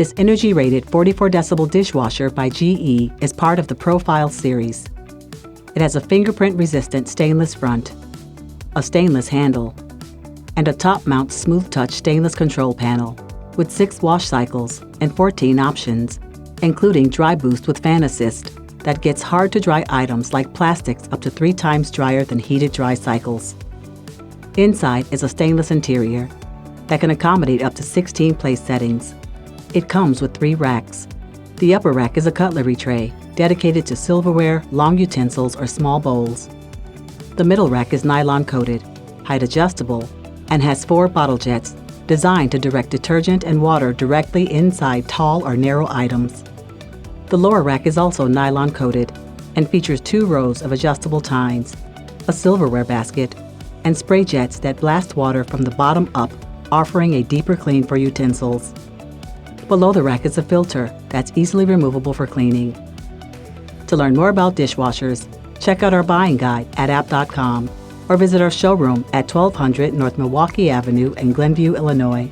This energy-rated 44 decibel dishwasher by GE is part of the Profile series. It has a fingerprint-resistant stainless front, a stainless handle, and a top-mount smooth-touch stainless control panel with 6 wash cycles and 14 options, including Dry Boost with Fan Assist that gets hard-to-dry items like plastics up to 3 times drier than heated dry cycles. Inside is a stainless interior that can accommodate up to 16 place settings. It comes with 3 racks. The upper rack is a cutlery tray dedicated to silverware, long utensils, or small bowls. The middle rack is nylon coated, height adjustable, and has 4 bottle jets designed to direct detergent and water directly inside tall or narrow items. The lower rack is also nylon coated and features 2 rows of adjustable tines, a silverware basket, and spray jets that blast water from the bottom up, offering a deeper clean for utensils. Below the rack is a filter that's easily removable for cleaning. To learn more about dishwashers, check out our buying guide at abt.com or visit our showroom at 1200 North Milwaukee Avenue in Glenview, Illinois.